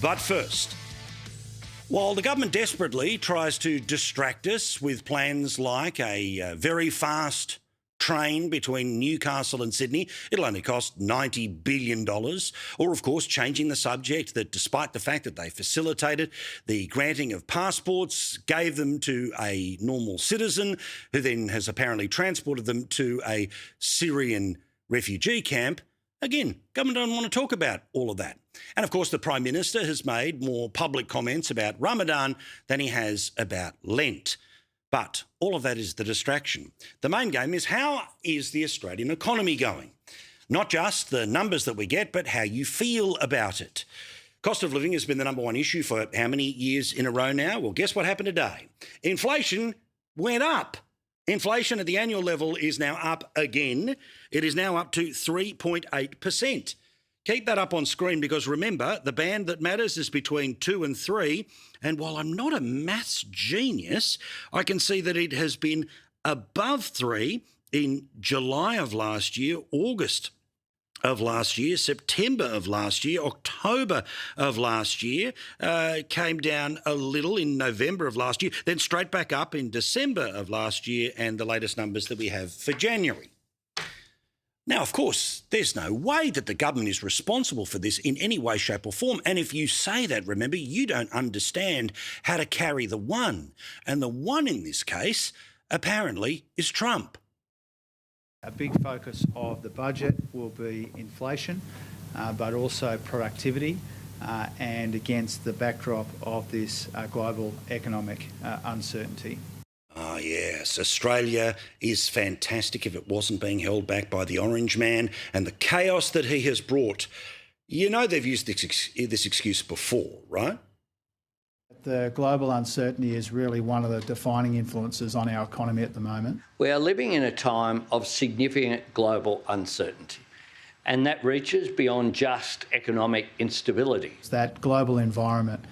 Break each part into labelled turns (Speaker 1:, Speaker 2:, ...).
Speaker 1: But first, while the government desperately tries to distract us with plans like a very fast train between Newcastle and Sydney, it'll only cost $90 billion. Or, of course, changing the subject that despite the fact that they facilitated the granting of passports, gave them to a normal citizen who then has apparently transported them to a Syrian refugee camp. Again, government don't want to talk about all of that. And, of course, the Prime Minister has made more public comments about Ramadan than he has about Lent. But all of that is the distraction. The main game is, how is the Australian economy going? Not just the numbers that we get, but how you feel about it. Cost of living has been the number one issue for how many years in a row now? Well, guess what happened today? Inflation went up. Inflation at the annual level is now up again. It is now up to 3.8%. Keep that up on screen because remember, the band that matters is between 2 and 3. And while I'm not a maths genius, I can see that it has been above 3 in July of last year, August of last year, September of last year, October of last year, came down a little in November of last year, then straight back up in December of last year, and the latest numbers that we have for January. Now, of course, there's no way that the government is responsible for this in any way, shape or form. And if you say that, remember, you don't understand how to carry the one. And the one in this case, apparently, is Trump.
Speaker 2: A big focus of the budget will be inflation, but also productivity, and against the backdrop of this global economic uncertainty.
Speaker 1: Oh, yes. Australia is fantastic if it wasn't being held back by the Orange Man and the chaos that he has brought. You know they've used this excuse before, right?
Speaker 2: The global uncertainty is really one of the defining influences on our economy at the moment.
Speaker 3: We are living in a time of significant global uncertainty, and that reaches beyond just economic instability.
Speaker 2: That global environment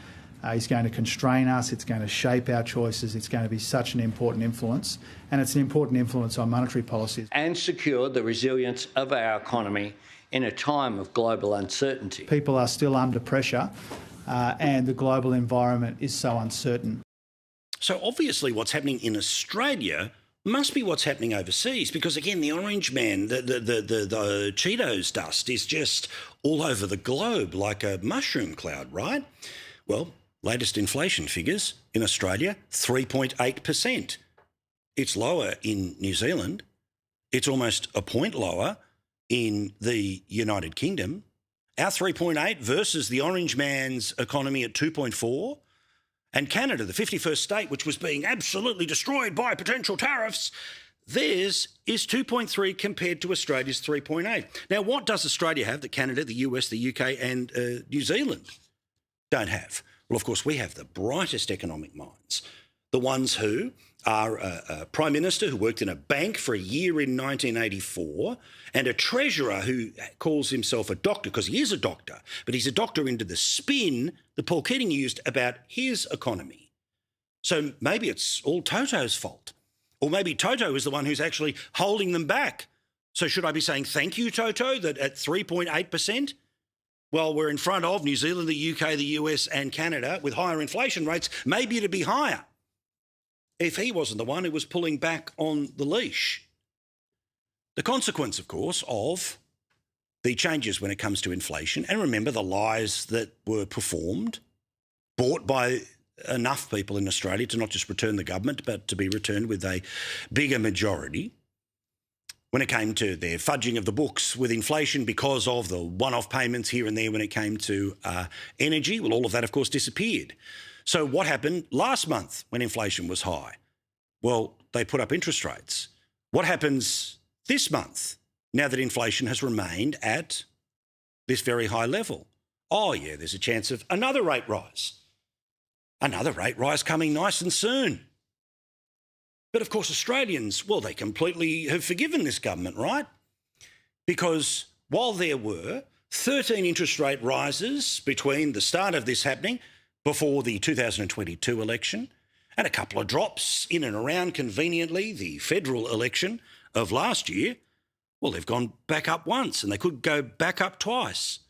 Speaker 2: is going to constrain us, it's going to shape our choices, it's going to be such an important influence, and it's an important influence on monetary policies.
Speaker 3: And secure the resilience of our economy in a time of global uncertainty.
Speaker 2: People are still under pressure, and the global environment is so uncertain.
Speaker 1: So obviously what's happening in Australia must be what's happening overseas, because again, the Orange Man, the Cheetos dust is just all over the globe like a mushroom cloud, right? Well, latest inflation figures in Australia, 3.8%. It's lower in New Zealand. It's almost a point lower in the United Kingdom. Our 3.8 versus the Orange Man's economy at 2.4. And Canada, the 51st state, which was being absolutely destroyed by potential tariffs, theirs is 2.3 compared to Australia's 3.8. Now, what does Australia have that Canada, the US, the UK and New Zealand don't have? Well, of course, we have the brightest economic minds, the ones who are a Prime Minister who worked in a bank for a year in 1984 and a Treasurer who calls himself a doctor, because he is a doctor, but he's a doctor into the spin that Paul Keating used about his economy. So maybe it's all Toto's fault, or maybe Toto is the one who's actually holding them back. So should I be saying thank you, Toto, that at 3.8%? Well, we're in front of New Zealand, the UK, the US and Canada with higher inflation rates. Maybe it'd be higher if he wasn't the one who was pulling back on the leash. The consequence, of course, of the changes when it comes to inflation, and remember the lies that were performed, bought by enough people in Australia to not just return the government, but to be returned with a bigger majority. When it came to their fudging of the books with inflation because of the one-off payments here and there when it came to energy, well, all of that, of course, disappeared. So what happened last month when inflation was high? Well, they put up interest rates. What happens this month now that inflation has remained at this very high level? Oh, yeah, there's a chance of another rate rise. Another rate rise coming nice and soon. But, of course, Australians, well, they completely have forgiven this government, right? Because while there were 13 interest rate rises between the start of this happening before the 2022 election and a couple of drops in and around, conveniently, the federal election of last year, well, they've gone back up once and they could go back up twice.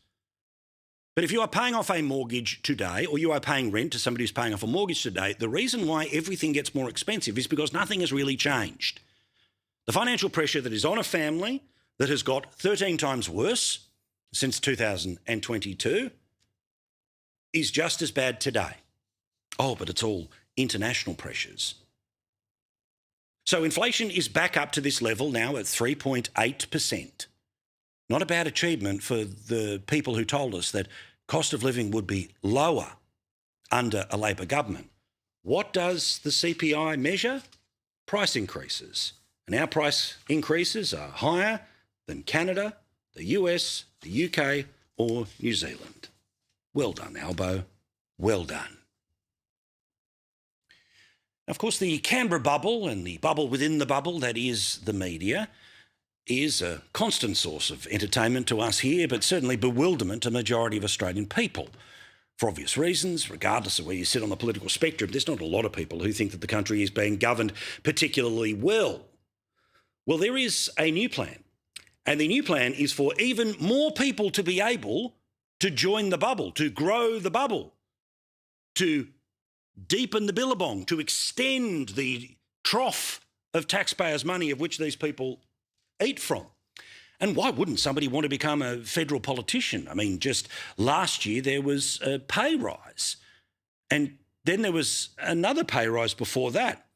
Speaker 1: But if you are paying off a mortgage today, or you are paying rent to somebody who's paying off a mortgage today, the reason why everything gets more expensive is because nothing has really changed. The financial pressure that is on a family that has got 13 times worse since 2022 is just as bad today. Oh, but it's all international pressures. So inflation is back up to this level now at 3.8%. Not a bad achievement for the people who told us that cost of living would be lower under a Labor government. What does the CPI measure? Price increases. And our price increases are higher than Canada, the US, the UK or New Zealand. Well done, Albo. Well done. Of course, the Canberra bubble and the bubble within the bubble, that is the media, is a constant source of entertainment to us here, but certainly bewilderment to the majority of Australian people. For obvious reasons, regardless of where you sit on the political spectrum, there's not a lot of people who think that the country is being governed particularly well. Well, there is a new plan, and the new plan is for even more people to be able to join the bubble, to grow the bubble, to deepen the billabong, to extend the trough of taxpayers' money of which these people eat from. And why wouldn't somebody want to become a federal politician? I mean, just last year there was a pay rise, and then there was another pay rise before that.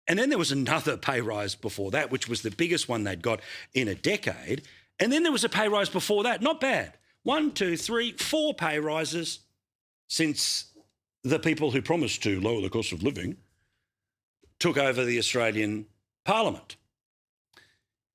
Speaker 1: And then there was another pay rise before that, which was the biggest one they'd got in a decade. And then there was a pay rise before that. Not bad. 1, 2, 3, 4 pay rises since the people who promised to lower the cost of living took over the Australian Parliament.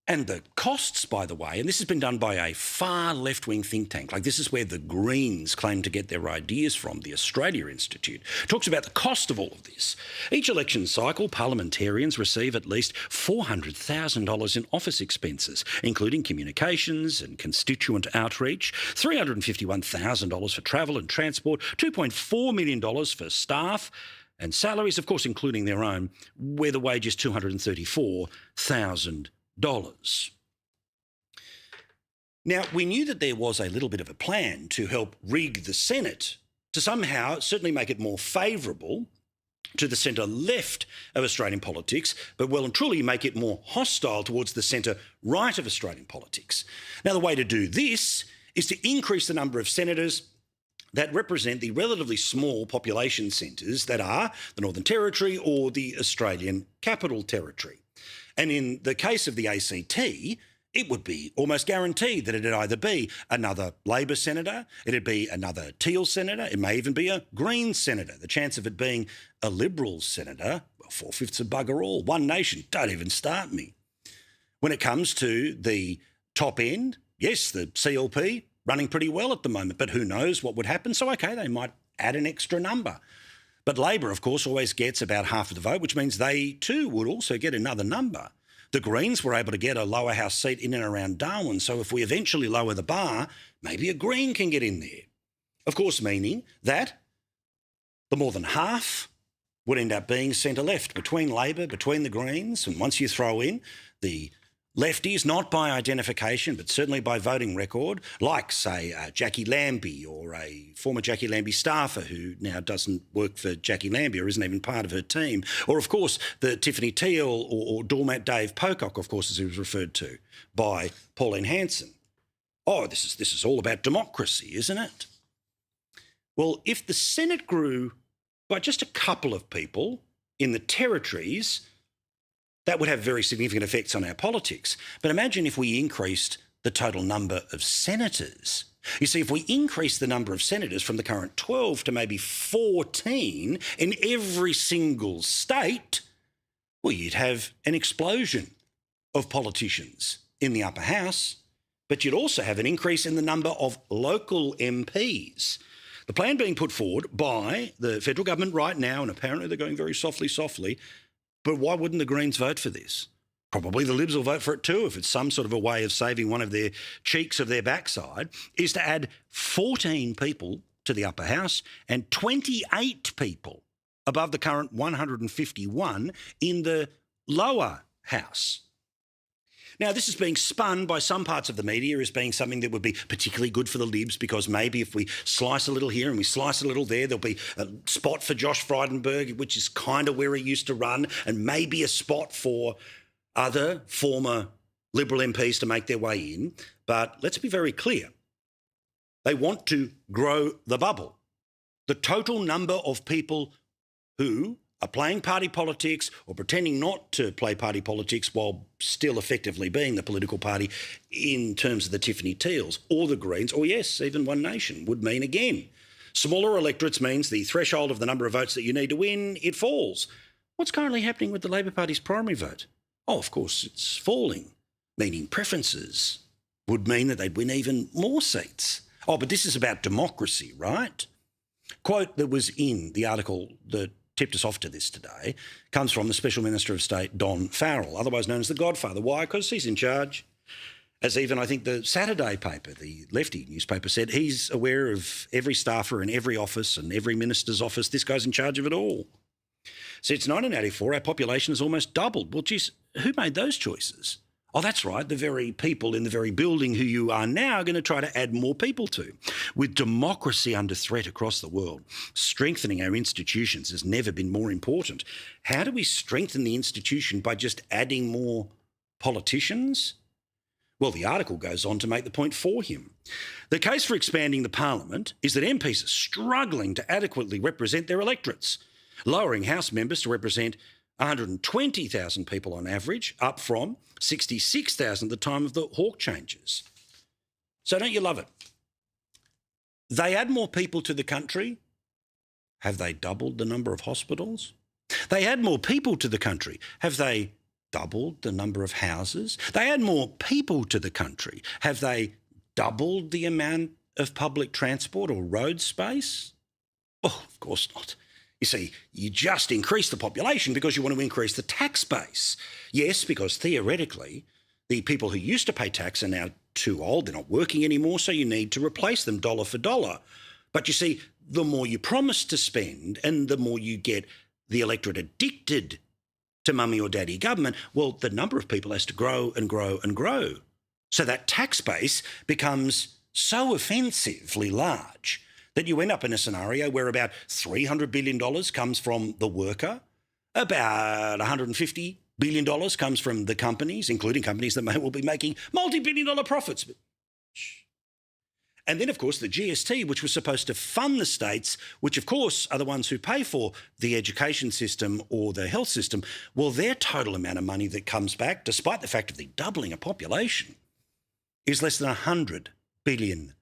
Speaker 1: And the costs, by the way, and this has been done by a far left-wing think tank, like this is where the Greens claim to get their ideas from, the Australia Institute, talks about the cost of all of this. Each election cycle, parliamentarians receive at least $400,000 in office expenses, including communications and constituent outreach, $351,000 for travel and transport, $2.4 million for staff, and salaries, of course, including their own, where the wage is $234,000. Now, we knew that there was a little bit of a plan to help rig the Senate to somehow certainly make it more favourable to the centre-left of Australian politics, but well and truly make it more hostile towards the centre-right of Australian politics. Now, the way to do this is to increase the number of senators that represent the relatively small population centres that are the Northern Territory or the Australian Capital Territory. And in the case of the ACT, it would be almost guaranteed that it'd either be another Labor senator, it'd be another Teal senator, it may even be a Green senator. The chance of it being a Liberal senator, well, 4/5 of bugger all. One nation, don't even start me. When it comes to the top end, yes, the CLP running pretty well at the moment, but who knows what would happen. So, OK, they might add an extra number. But Labor, of course, always gets about half of the vote, which means they too would also get another number. The Greens were able to get a lower house seat in and around Darwin, so if we eventually lower the bar, maybe a Green can get in there. Of course, meaning that the more than half would end up being centre-left, between Labor, between the Greens, and once you throw in the lefties, not by identification, but certainly by voting record, like, say, Jackie Lambie or a former Jackie Lambie staffer who now doesn't work for Jackie Lambie or isn't even part of her team, or, of course, the Tiffany Teal or doormat Dave Pocock, of course, as he was referred to by Pauline Hanson. Oh, this is all about democracy, isn't it? Well, if the Senate grew by just a couple of people in the territories, that would have very significant effects on our politics. But imagine if we increased the total number of senators. You see, if we increase the number of senators from the current 12 to maybe 14 in every single state, well, you'd have an explosion of politicians in the upper house, but you'd also have an increase in the number of local MPs. The plan being put forward by the federal government right now, and apparently they're going very softly, but why wouldn't the Greens vote for this? Probably the Libs will vote for it too if it's some sort of a way of saving one of their cheeks of their backside, is to add 14 people to the upper house and 28 people above the current 151 in the lower house. Now, this is being spun by some parts of the media as being something that would be particularly good for the Libs, because maybe if we slice a little here and we slice a little there, there'll be a spot for Josh Frydenberg, which is kind of where he used to run, and maybe a spot for other former Liberal MPs to make their way in. But let's be very clear. They want to grow the bubble. The total number of people who are playing party politics or pretending not to play party politics while still effectively being the political party in terms of the Tiffany Teals or the Greens, or yes, even One Nation, would mean again. Smaller electorates means the threshold of the number of votes that you need to win, it falls. What's currently happening with the Labor Party's primary vote? Oh, of course, it's falling, meaning preferences would mean that they'd win even more seats. Oh, but this is about democracy, right? Quote that was in the article that tipped us off to this today comes from the Special Minister of State, Don Farrell, otherwise known as the Godfather. Why? Because he's in charge. As even, I think, the Saturday paper, the lefty newspaper, said, he's aware of every staffer in every office and every minister's office. This guy's in charge of it all. Since 1984, our population has almost doubled. Well, geez, who made those choices? Oh, that's right, the very people in the very building who you are now are going to try to add more people to. With democracy under threat across the world, strengthening our institutions has never been more important. How do we strengthen the institution by just adding more politicians? Well, the article goes on to make the point for him. The case for expanding the parliament is that MPs are struggling to adequately represent their electorates, lowering House members to represent 120,000 people on average, up from 66,000 at the time of the Hawke changes. So don't you love it? They add more people to the country. Have they doubled the number of hospitals? They add more people to the country. Have they doubled the number of houses? They add more people to the country. Have they doubled the amount of public transport or road space? Oh, of course not. You see, you just increase the population because you want to increase the tax base. Yes, because theoretically, the people who used to pay tax are now too old, they're not working anymore, so you need to replace them dollar for dollar. But you see, the more you promise to spend and the more you get the electorate addicted to mummy or daddy government, well, the number of people has to grow and grow and grow. So that tax base becomes so offensively large that you end up in a scenario where about $300 billion comes from the worker, about $150 billion comes from the companies, including companies that may well be making multi-billion-dollar profits. And then, of course, the GST, which was supposed to fund the states, which, of course, are the ones who pay for the education system or the health system, well, their total amount of money that comes back, despite the fact of the doubling of population, is less than $100 billion.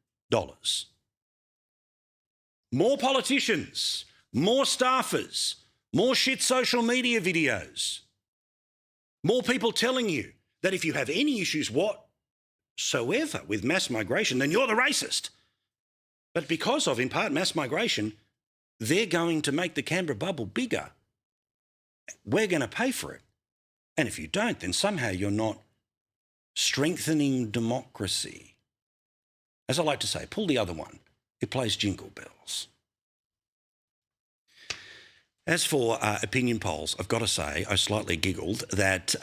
Speaker 1: More politicians, more staffers, more shit social media videos, more people telling you that if you have any issues whatsoever with mass migration, then you're the racist. But because of, in part, mass migration, they're going to make the Canberra bubble bigger. We're going to pay for it. And if you don't, then somehow you're not strengthening democracy. As I like to say, pull the other one. It plays jingle bells. As for opinion polls, I've got to say I slightly giggled that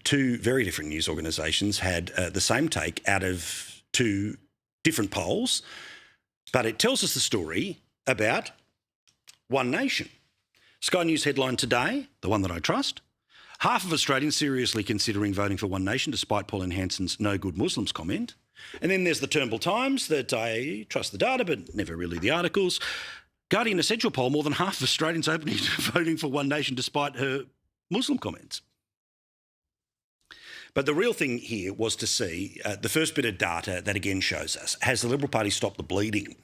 Speaker 1: two very different news organisations had the same take out of two different polls, but it tells us the story about One Nation. Sky News headline today, the one that I trust, half of Australians seriously considering voting for One Nation despite Pauline Hanson's no good Muslims comment. And then there's the Turnbull Times that I trust the data but never really the articles. Guardian Essential poll, more than half of Australians openly voting for One Nation despite her Muslim comments. But the real thing here was to see the first bit of data that again shows us, has the Liberal Party stopped the bleeding?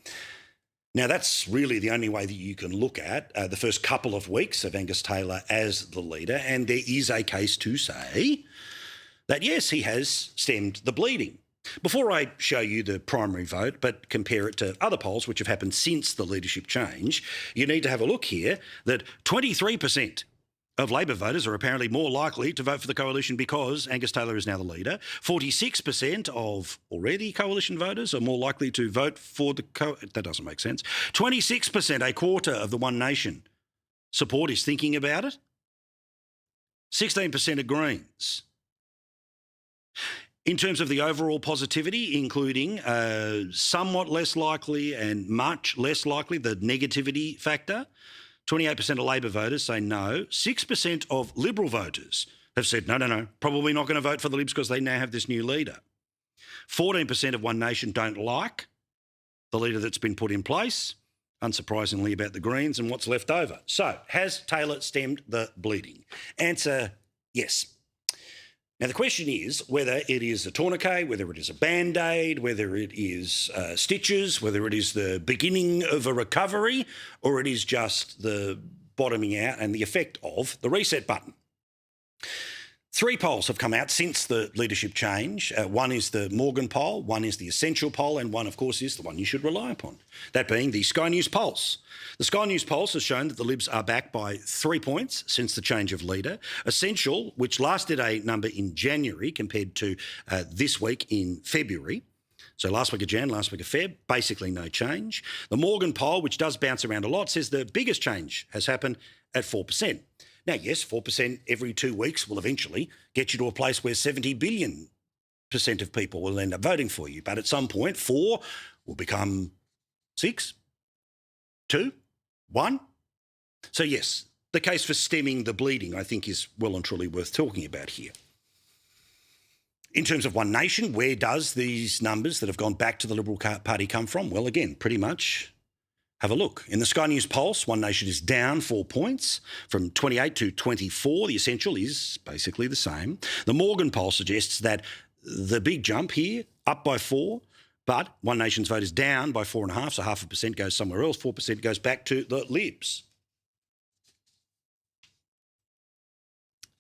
Speaker 1: Now, that's really the only way that you can look at the first couple of weeks of Angus Taylor as the leader, and there is a case to say that, yes, he has stemmed the bleeding. Before I show you the primary vote, but compare it to other polls which have happened since the leadership change, you need to have a look here that 23% of Labor voters are apparently more likely to vote for the coalition because Angus Taylor is now the leader. 46% of already coalition voters are more likely to vote for the that doesn't make sense. 26%, a quarter of the One Nation support is thinking about it. 16% of Greens. In terms of the overall positivity, including somewhat less likely and much less likely, the negativity factor, 28% of Labor voters say no. 6% of Liberal voters have said no, probably not going to vote for the Libs because they now have this new leader. 14% of One Nation don't like the leader that's been put in place, unsurprisingly about the Greens and what's left over. So, has Taylor stemmed the bleeding? Answer, yes. Now, the question is whether it is a tourniquet, whether it is a Band-Aid, whether it is stitches, whether it is the beginning of a recovery, or it is just the bottoming out and the effect of the reset button. 3 polls have come out since the leadership change. One is the Morgan poll, one is the Essential poll, and one, of course, is the one you should rely upon, that being the Sky News Pulse. The Sky News Pulse has shown that the Libs are back by 3 points since the change of leader. Essential, which last did a number in January compared to this week in February, so last week of Jan, last week of Feb, basically no change. The Morgan poll, which does bounce around a lot, says the biggest change has happened at 4%. Now, yes, 4% every 2 weeks will eventually get you to a place where 70 billion % of people will end up voting for you. But at some point, 4 will become 6, 2, 1. So, yes, the case for stemming the bleeding, I think, is well and truly worth talking about here. In terms of One Nation, where does these numbers that have gone back to the Liberal Party come from? Well, again, pretty much have a look. In the Sky News Pulse, One Nation is down 4 points from 28 to 24. The Essential is basically the same. The Morgan poll suggests that the big jump here, up by 4, but One Nation's vote is down by 4.5, so 0.5% goes somewhere else. 4% goes back to the Libs.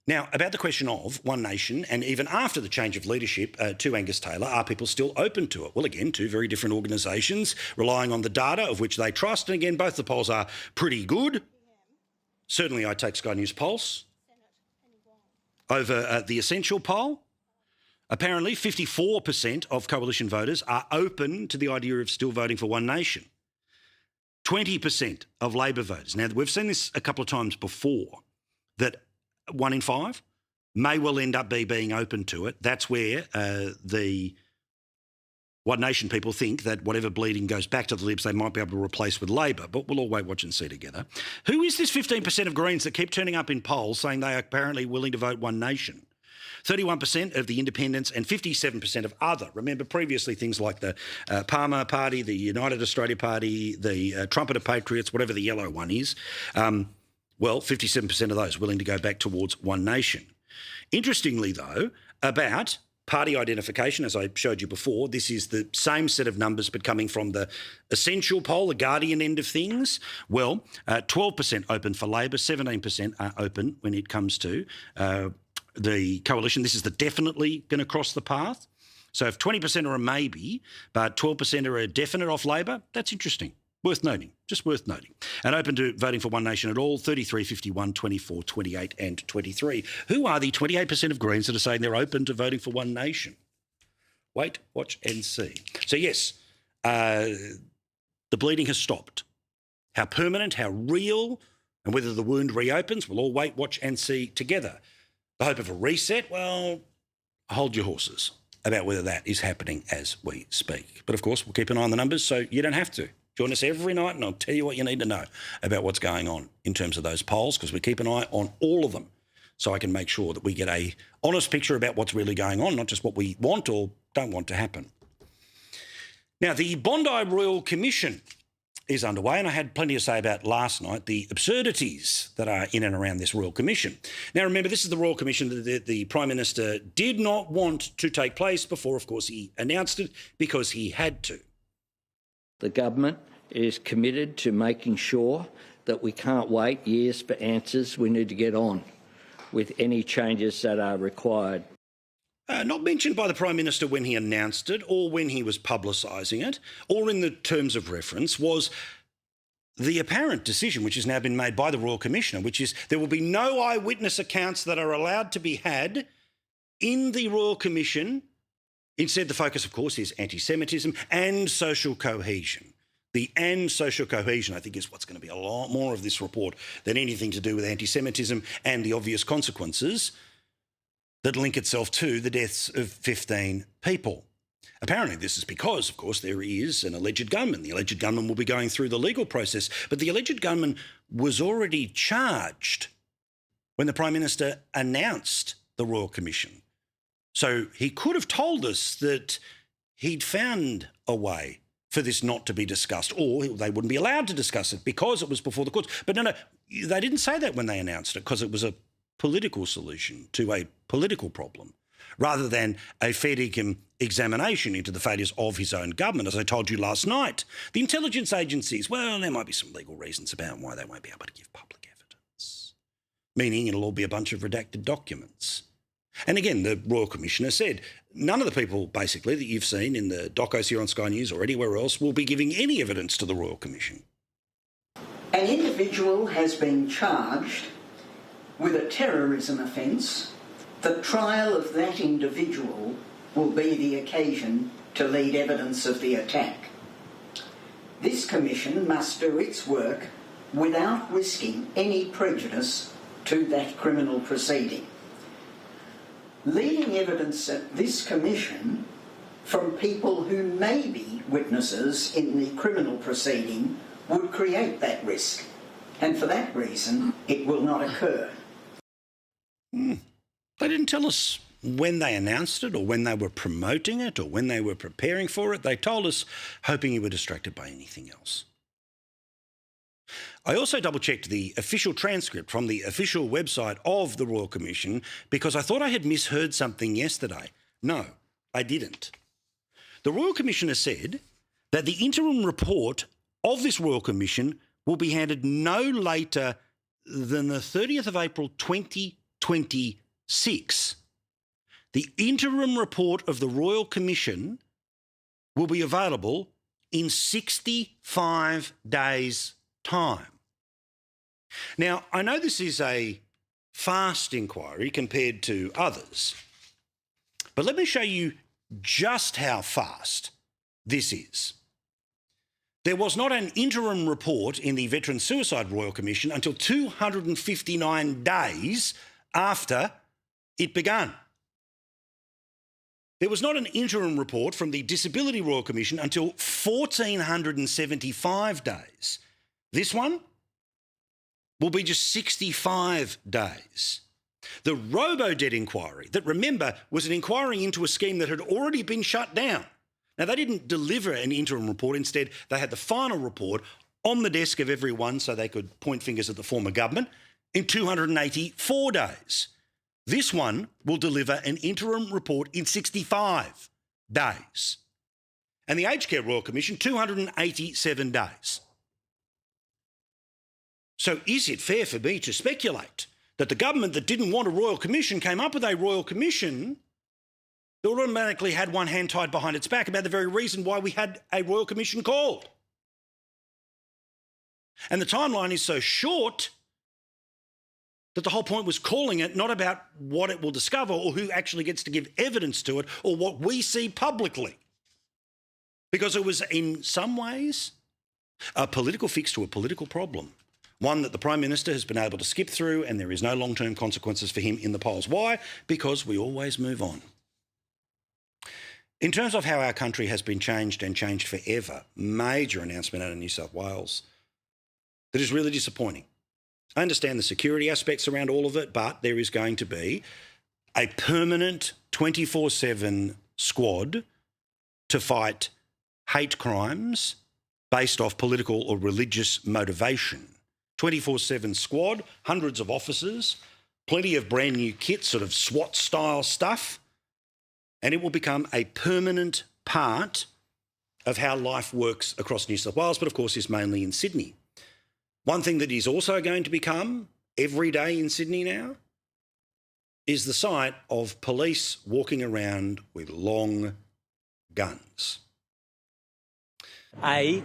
Speaker 1: Now, about the question of One Nation, and even after the change of leadership to Angus Taylor, are people still open to it? Well, again, 2 very different organisations relying on the data of which they trust. And again, both the polls are pretty good. Certainly, I take Sky News Pulse over the Essential poll. Apparently, 54% of coalition voters are open to the idea of still voting for One Nation. 20% of Labor voters. Now, we've seen this a couple of times before, that 1 in 5 may well end up being open to it. That's where the One Nation people think that whatever bleeding goes back to the Libs, they might be able to replace with Labor. But we'll all wait, watch and see together. Who is this 15% of Greens that keep turning up in polls saying they are apparently willing to vote One Nation? 31% of the independents and 57% of other. Remember previously things like the Palmer Party, the United Australia Party, the Trumpeter Patriots, whatever the yellow one is. Well, 57% of those willing to go back towards One Nation. Interestingly, though, about party identification, as I showed you before, this is the same set of numbers but coming from the Essential poll, the Guardian end of things. Well, 12% open for Labor, 17% are open when it comes to the coalition. This is the definitely going to cross the path. So if 20% are a maybe, but 12% are a definite off Labor, that's interesting. Worth noting, just worth noting. And open to voting for One Nation at all, 33, 51, 24, 28 and 23. Who are the 28% of Greens that are saying they're open to voting for One Nation? Wait, watch and see. So yes, the bleeding has stopped. How permanent, how real, and whether the wound reopens, we'll all wait, watch and see together. The hope of a reset, well, hold your horses about whether that is happening as we speak. But of course, we'll keep an eye on the numbers so you don't have to. Join us every night and I'll tell you what you need to know about what's going on in terms of those polls, because we keep an eye on all of them so I can make sure that we get a honest picture about what's really going on, not just what we want or don't want to happen. Now, the Bondi Royal Commission is underway, and I had plenty to say about last night, the absurdities that are in and around this Royal Commission. Now, remember, this is the Royal Commission that the Prime Minister did not want to take place before, of course, he announced it because he had to.
Speaker 3: The government is committed to making sure that we can't wait years for answers. We need to get on with any changes that are required.
Speaker 1: Not mentioned by the Prime Minister when he announced it or when he was publicising it or in the terms of reference was the apparent decision, which has now been made by the Royal Commissioner, which is there will be no eyewitness accounts that are allowed to be had in the Royal Commission. Instead, the focus, of course, is anti-Semitism and social cohesion. The and social cohesion, I think, is what's going to be a lot more of this report than anything to do with anti-Semitism and the obvious consequences that link itself to the deaths of 15 people. Apparently this is because, of course, there is an alleged gunman. The alleged gunman will be going through the legal process, but the alleged gunman was already charged when the Prime Minister announced the Royal Commission. So he could have told us that he'd found a way for this not to be discussed, or they wouldn't be allowed to discuss it because it was before the courts. But no, they didn't say that when they announced it, because it was a political solution to a political problem, rather than a fair dinkum examination into the failures of his own government. As I told you last night, the intelligence agencies, well, there might be some legal reasons about why they won't be able to give public evidence, meaning it'll all be a bunch of redacted documents. And again, the Royal Commissioner said none of the people, basically, that you've seen in the docos here on Sky News or anywhere else will be giving any evidence to the Royal Commission.
Speaker 4: An individual has been charged with a terrorism offence. The trial of that individual will be the occasion to lead evidence of the attack. This Commission must do its work without risking any prejudice to that criminal proceeding. Leading evidence at this Commission from people who may be witnesses in the criminal proceeding would create that risk, and for that reason it will not occur.
Speaker 1: They didn't tell us when they announced it or when they were promoting it or when they were preparing for it. They told us hoping you were distracted by anything else. I also double-checked the official transcript from the official website of the Royal Commission because I thought I had misheard something yesterday. No, I didn't. The Royal Commissioner said that the interim report of this Royal Commission will be handed no later than the 30th of April 2026. The interim report of the Royal Commission will be available in 65 days' time. Now, I know this is a fast inquiry compared to others, but let me show you just how fast this is. There was not an interim report in the Veteran Suicide Royal Commission until 259 days after it began. There was not an interim report from the Disability Royal Commission until 1,475 days. This one will be just 65 days. The robo-debt inquiry, that remember was an inquiry into a scheme that had already been shut down. Now, they didn't deliver an interim report. Instead, they had the final report on the desk of everyone so they could point fingers at the former government in 284 days. This one will deliver an interim report in 65 days. And the Aged Care Royal Commission, 287 days. So is it fair for me to speculate that the government that didn't want a Royal Commission came up with a Royal Commission that automatically had one hand tied behind its back about the very reason why we had a Royal Commission called? And the timeline is so short that the whole point was calling it not about what it will discover or who actually gets to give evidence to it or what we see publicly. Because it was in some ways a political fix to a political problem. One that the Prime Minister has been able to skip through and there is no long-term consequences for him in the polls. Why? Because we always move on. In terms of how our country has been changed and changed forever, major announcement out of New South Wales that is really disappointing. I understand the security aspects around all of it, but there is going to be a permanent 24/7 squad to fight hate crimes based off political or religious motivation. 24/7 squad, hundreds of officers, plenty of brand new kit, sort of SWAT-style stuff, and it will become a permanent part of how life works across New South Wales, but of course is mainly in Sydney. One thing that is also going to become every day in Sydney now is the sight of police walking around with long guns.
Speaker 5: A,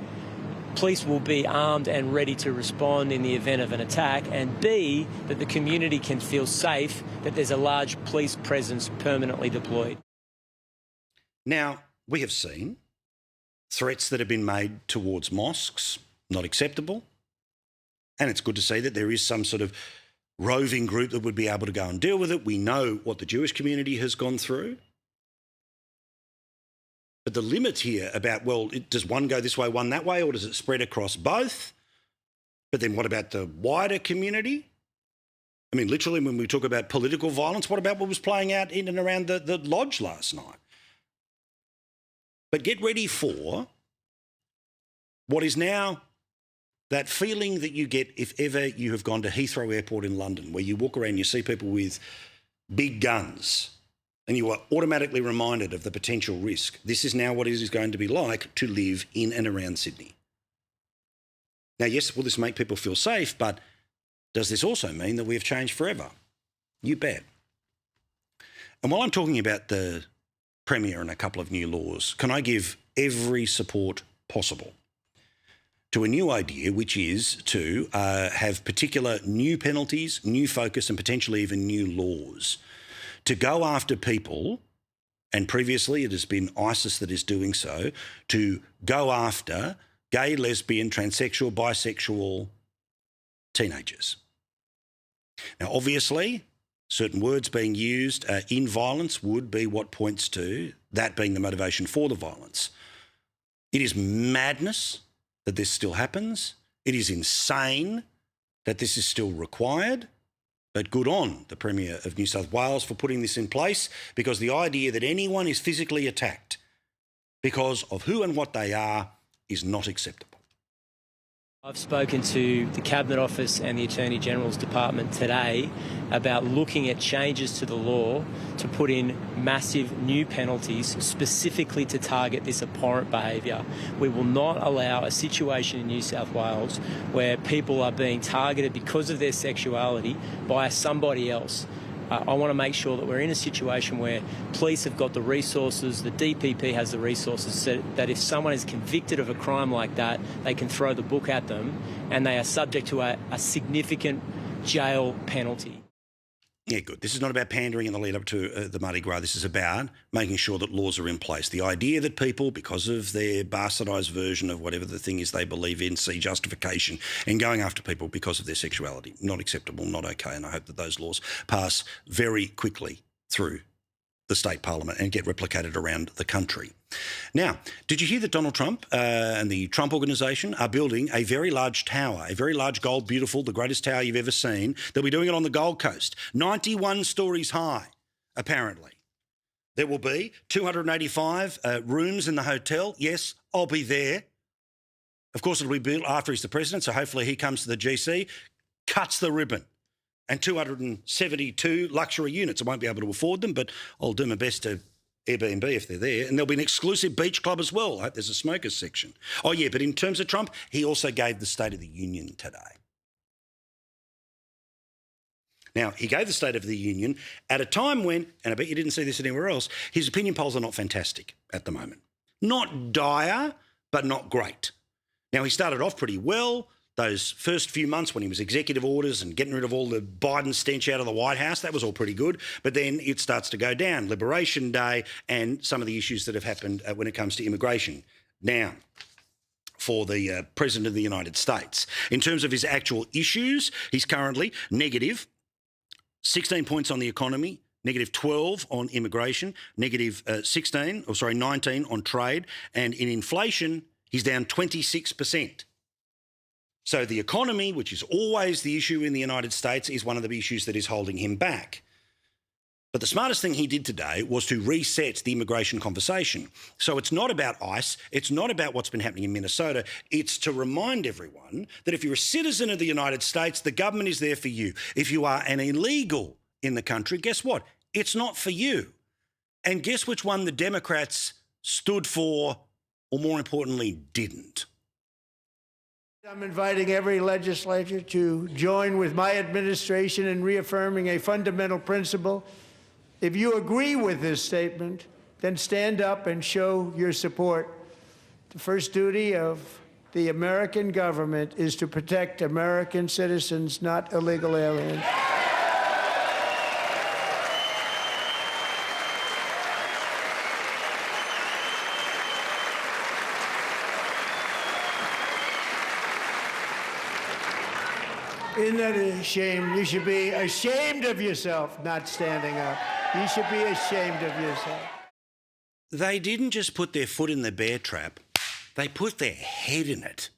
Speaker 5: police will be armed and ready to respond in the event of an attack, and B, that the community can feel safe that there's a large police presence permanently deployed.
Speaker 1: Now, we have seen threats that have been made towards mosques, not acceptable. And it's good to see that there is some sort of roving group that would be able to go and deal with it. We know what the Jewish community has gone through. But the limit here about, well, does one go this way, one that way, or does it spread across both? But then what about the wider community? I mean, literally, when we talk about political violence, what about what was playing out in and around the lodge last night? But get ready for what is now that feeling that you get if ever you have gone to Heathrow Airport in London, where you walk around, you see people with big guns, and you are automatically reminded of the potential risk. This is now what it is going to be like to live in and around Sydney. Now, yes, will this make people feel safe, but does this also mean that we have changed forever? You bet. And while I'm talking about the Premier and a couple of new laws, can I give every support possible to a new idea, which is to have particular new penalties, new focus, and potentially even new laws to go after people, and previously it has been ISIS that is doing so, to go after gay, lesbian, transsexual, bisexual teenagers. Now, obviously, certain words being used in violence would be what points to that being the motivation for the violence. It is madness that this still happens. It is insane that this is still required. But good on the Premier of New South Wales for putting this in place, because the idea that anyone is physically attacked because of who and what they are is not acceptable.
Speaker 5: I've spoken to the Cabinet Office and the Attorney General's Department today about looking at changes to the law to put in massive new penalties specifically to target this abhorrent behaviour. We will not allow a situation in New South Wales where people are being targeted because of their sexuality by somebody else. I want to make sure that we're in a situation where police have got the resources, the DPP has the resources, so that if someone is convicted of a crime like that, they can throw the book at them and they are subject to a significant jail penalty.
Speaker 1: Yeah, good. This is not about pandering in the lead up to the Mardi Gras. This is about making sure that laws are in place. The idea that people, because of their bastardised version of whatever the thing is they believe in, see justification in going after people because of their sexuality, not acceptable, not okay. And I hope that those laws pass very quickly through the state parliament and get replicated around the country. Now, did you hear that Donald Trump and the Trump Organisation are building a very large tower, a very large gold, beautiful, the greatest tower you've ever seen? They'll be doing it on the Gold Coast, 91 stories high, apparently. There will be 285 rooms in the hotel. Yes, I'll be there. Of course, it'll be built after he's the president, so hopefully he comes to the GC, cuts the ribbon. And 272 luxury units. I won't be able to afford them, but I'll do my best to Airbnb if they're there. And there'll be an exclusive beach club as well. I hope there's a smokers section. Oh, yeah, but in terms of Trump, he also gave the State of the Union today. Now, he gave the State of the Union at a time when, and I bet you didn't see this anywhere else, his opinion polls are not fantastic at the moment. Not dire, but not great. Now, he started off pretty well. Those first few months when he was executive orders and getting rid of all the Biden stench out of the White House, that was all pretty good. But then it starts to go down. Liberation Day and some of the issues that have happened when it comes to immigration. Now, for the President of the United States. In terms of his actual issues, he's currently negative 16 points on the economy, negative 12 on immigration, negative 19 on trade, and in inflation, he's down 26%. So the economy, which is always the issue in the United States, is one of the issues that is holding him back. But the smartest thing he did today was to reset the immigration conversation. So it's not about ICE. It's not about what's been happening in Minnesota. It's to remind everyone that if you're a citizen of the United States, the government is there for you. If you are an illegal in the country, guess what? It's not for you. And guess which one the Democrats stood for, or more importantly, didn't?
Speaker 6: I'm inviting every legislature to join with my administration in reaffirming a fundamental principle. If you agree with this statement, then stand up and show your support. The first duty of the American government is to protect American citizens, not illegal aliens. Isn't that a shame? You should be ashamed of yourself not standing up. You should be ashamed of yourself.
Speaker 1: They didn't just put their foot in the bear trap, they put their head in it.